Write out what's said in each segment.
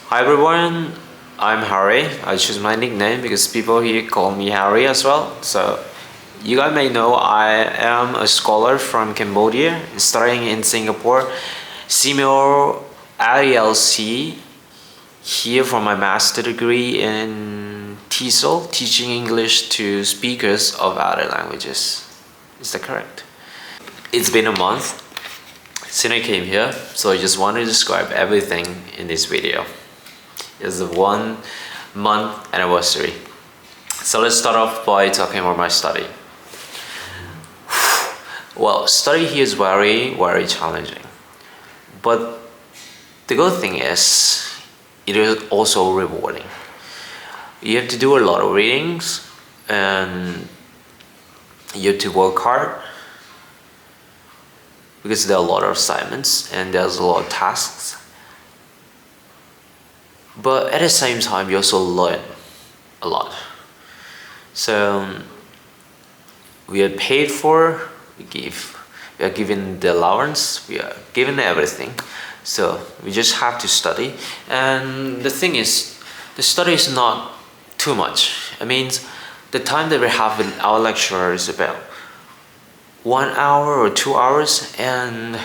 Hi everyone, I'm Harry. I choose my nickname because people here call me Harry as well. So, you guys may know I am a scholar from Cambodia, studying in Singapore, senior IELC here for my master degree in TESOL, teaching English to speakers of other languages. Is that correct? It's been a month since I came here, so I just want to describe everything in this video. It's the 1 month anniversary. So let's start off by talking about my study. Well, study here is very, very challenging. But the good thing is, it is also rewarding. You have to do a lot of readings and you have to work hard because there are a lot of assignments and there's a lot of tasks. But at the same time, you also learn a lot. So we are paid for, we are given the allowance, we are given everything. So we just have to study. And the thing is, the study is not too much. It means the time that we have with our lecturer is about 1 hour or 2 hours, and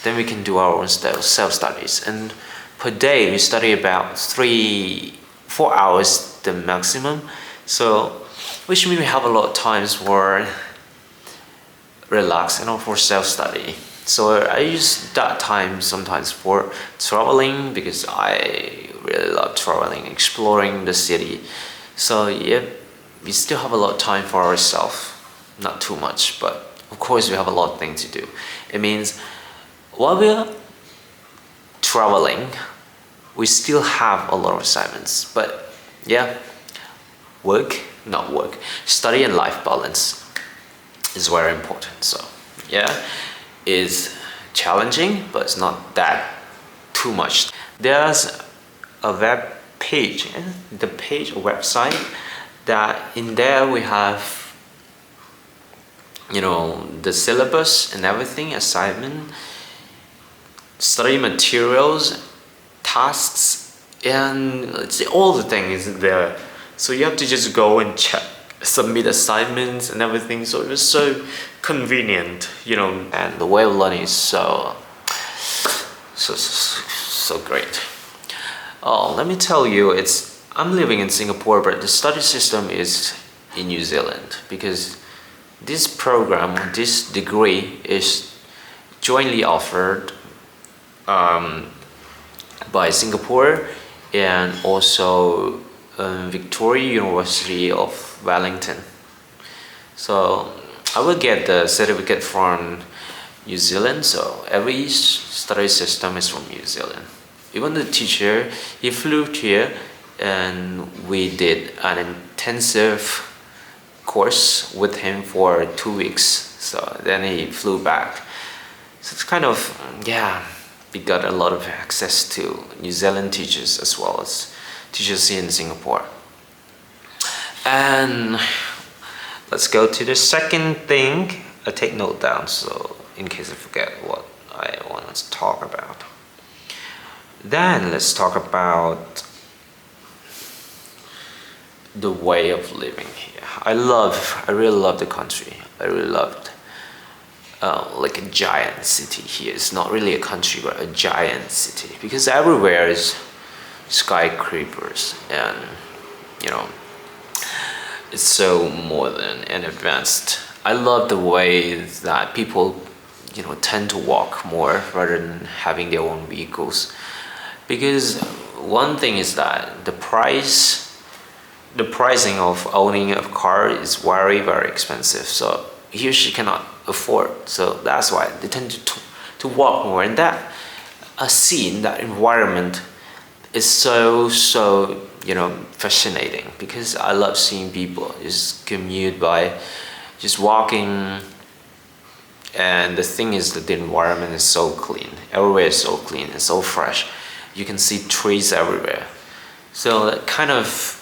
then we can do our own self-studies. And per day we study about 3-4 hours the maximum, so which means we have a lot of times for relax and for self-study. So I use that time sometimes for traveling because I really love traveling, exploring the city. So yeah, we still have a lot of time for ourselves, not too much, but of course we have a lot of things to do. It means while we're traveling, we still have a lot of assignments, but yeah, study and life balance is very important. So yeah, it's challenging, but it's not that too much. There's a web page, a website, that in there we have, the syllabus and everything, assignment, study materials, tasks, and all the things there. So you have to just go and check, submit assignments and everything. So it was so convenient, and the way of learning is so great. Oh, let me tell you, I'm living in Singapore, but the study system is in New Zealand because this program, this degree is jointly offered by Singapore and also Victoria University of Wellington. So I will get the certificate from New Zealand, so every study system is from New Zealand. Even the teacher, he flew here and we did an intensive course with him for 2 weeks. So then he flew back. So it's kind of, we got a lot of access to New Zealand teachers as well as teachers here in Singapore. And let's go to the second thing. I take note down so in case I forget what I want to talk about. Then let's talk about the way of living here. I really love the country. I really loved like a giant city here. It's not really a country, but a giant city, because everywhere is skyscrapers and it's so modern and advanced. I love the way that people tend to walk more rather than having their own vehicles, because one thing is that the pricing of owning a car is very, very expensive. So here she cannot afford, so that's why they tend to walk more, and that scene, that environment is so fascinating, because I love seeing people just commute by just walking. And the thing is that the environment is so clean, everywhere is so clean and so fresh. You can see trees everywhere, so that kind of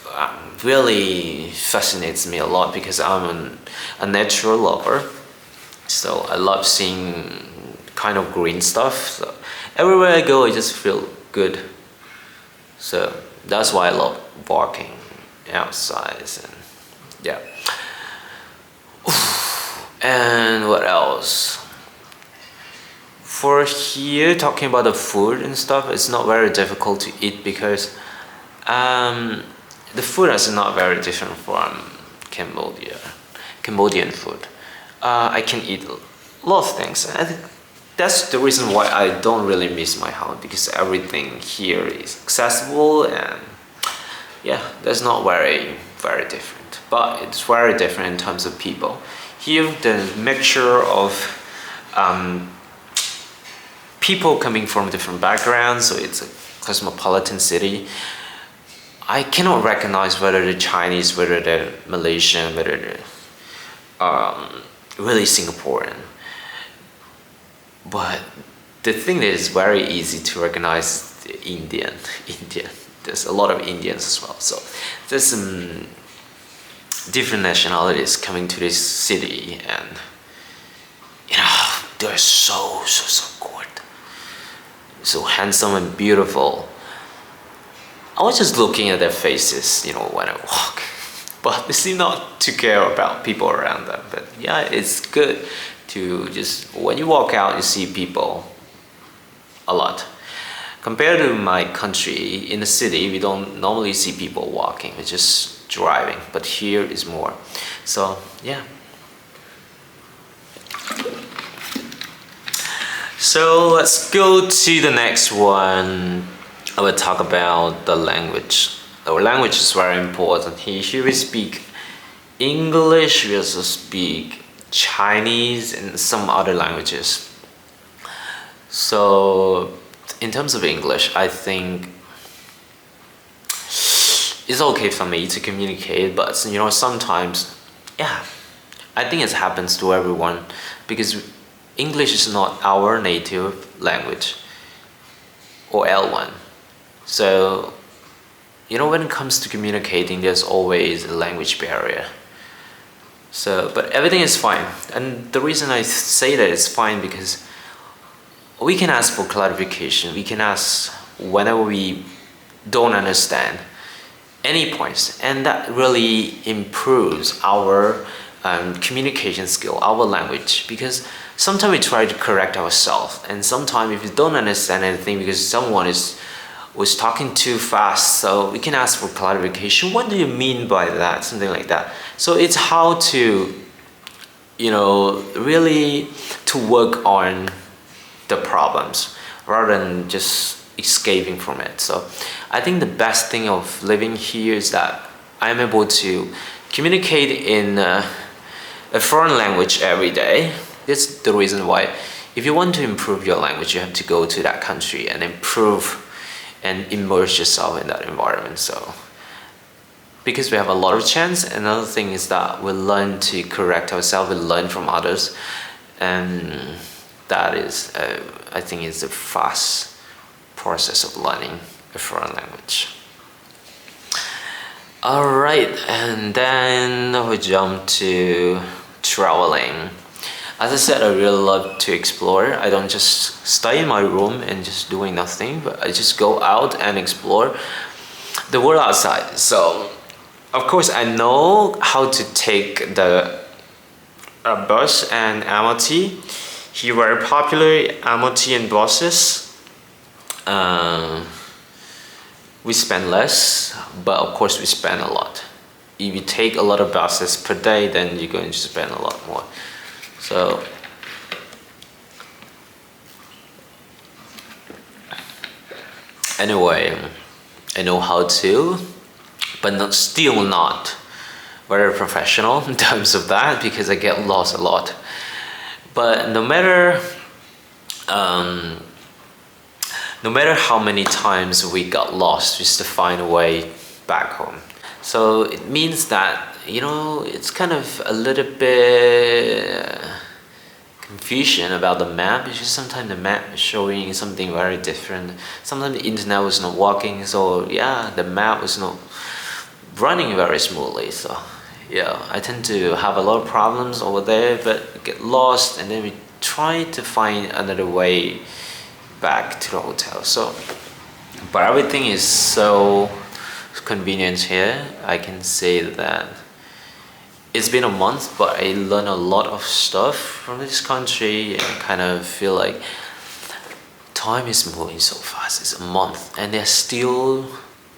really fascinates me a lot, because I'm a natural lover. So I love seeing kind of green stuff. So everywhere I go, I just feel good. So that's why I love walking outside. And yeah. And what else? For here, talking about the food and stuff, it's not very difficult to eat because the food is not very different from Cambodian food. I can eat a lot of things. I think that's the reason why I don't really miss my home, because everything here is accessible, and yeah, that's not very different. But it's very different in terms of people. Here, the mixture of people coming from different backgrounds, so it's a cosmopolitan city. I cannot recognize whether they're Chinese, whether they're Malaysian, whether they're really Singaporean. But the thing that is very easy to recognize is the Indian. There's a lot of Indians as well. So there's some different nationalities coming to this city, and they're so good, so handsome and beautiful. I was just looking at their faces, when I walk, but they seem not to care about people around them. But yeah, it's good to just, when you walk out, you see people a lot. Compared to my country, in the city, we don't normally see people walking, we're just driving, but here is more. So yeah. So let's go to the next one. I will talk about the language. Our language is very important. Here we speak English, we also speak Chinese and some other languages. So in terms of English, I think it's okay for me to communicate, but sometimes, yeah, I think it happens to everyone, because English is not our native language or L1. So when it comes to communicating, there's always a language barrier. So, but everything is fine. And the reason I say that it's fine, because we can ask for clarification. We can ask whenever we don't understand any points. And that really improves our communication skill, our language. Because sometimes we try to correct ourselves. And sometimes if you don't understand anything because someone was talking too fast, so we can ask for clarification. What do you mean by that? Something like that. So it's how to, really to work on the problems rather than just escaping from it. So I think the best thing of living here is that I'm able to communicate in a foreign language every day. That's the reason why if you want to improve your language, you have to go to that country and improve and immerse yourself in that environment. So because we have a lot of chance, another thing is that we learn to correct ourselves, we learn from others, and that is I think is a fast process of learning a foreign language. Alright, and then we jump to traveling. As I said, I really love to explore. I don't just stay in my room and just doing nothing, but I just go out and explore the world outside. So, of course, I know how to take the bus and MRT. Here, very popular MRT and buses. We spend less, but of course we spend a lot. If you take a lot of buses per day, then you're going to spend a lot more. So anyway, I know how to, but still not very professional in terms of that, because I get lost a lot. But no matter how many times we got lost, just to find a way back home. So it means that, it's kind of a little bit confusion about the map, because sometimes the map is showing something very different. Sometimes the internet was not working, so yeah, the map was not running very smoothly. So yeah, I tend to have a lot of problems over there, but get lost, and then we try to find another way back to the hotel. So but everything is so convenient here. I can say that it's been a month, but I learned a lot of stuff from this country, and kind of feel like time is moving so fast. It's a month, and there's still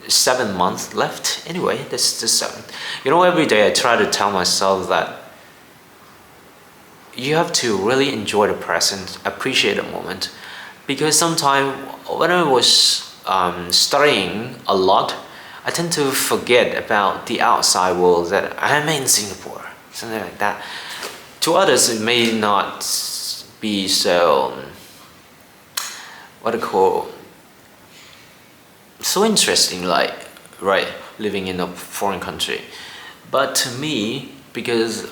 7 months left. Anyway, that's just 7. You know, every day I try to tell myself that you have to really enjoy the present, appreciate the moment, because sometimes when I was studying a lot, I tend to forget about the outside world, that I'm in Singapore, something like that. To others, it may not be so, what I call, so interesting, like, right, living in a foreign country. But to me, because,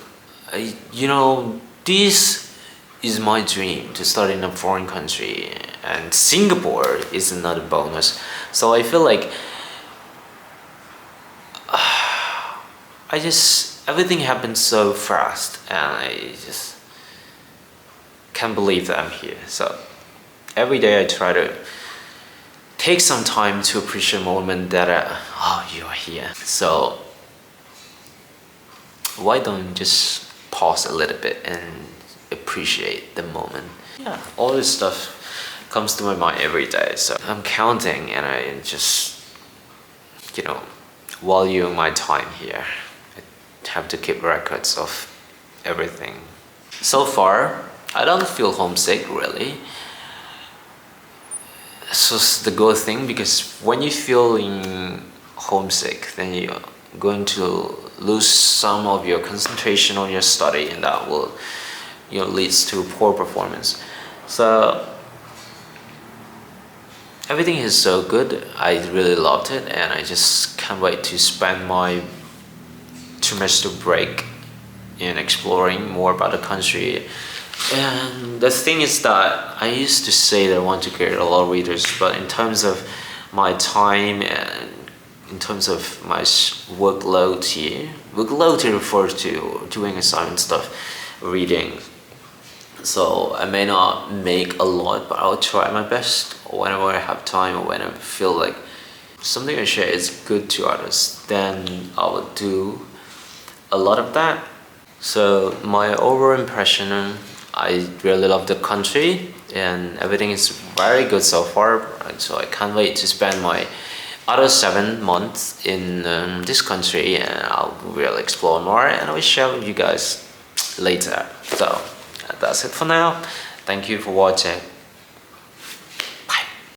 this is my dream, to study in a foreign country, and Singapore is another bonus. So I feel like everything happens so fast, and I just can't believe that I'm here. So every day I try to take some time to appreciate the moment that you are here. So why don't you just pause a little bit and appreciate the moment? Yeah, all this stuff comes to my mind every day. So I'm counting, and I just, value my time here. I have to keep records of everything. So far, I don't feel homesick really. So it's the good thing, because when you feeling homesick, then you're going to lose some of your concentration on your study, and that will leads to poor performance. So everything is so good. I really loved it, and I just can't wait to spend my semester break in exploring more about the country. And the thing is that I used to say that I want to get a lot of readers, but in terms of my time and in terms of my workload here, workload refers to doing assignment stuff, reading. So I may not make a lot, but I'll try my best whenever I have time, or when I feel like something I share is good to others, then I will do a lot of that. So my overall impression, I really love the country, and everything is very good so far. So I can't wait to spend my other 7 months in this country, and I'll really explore more, and I will share with you guys later. So that's it for now. Thank you for watching.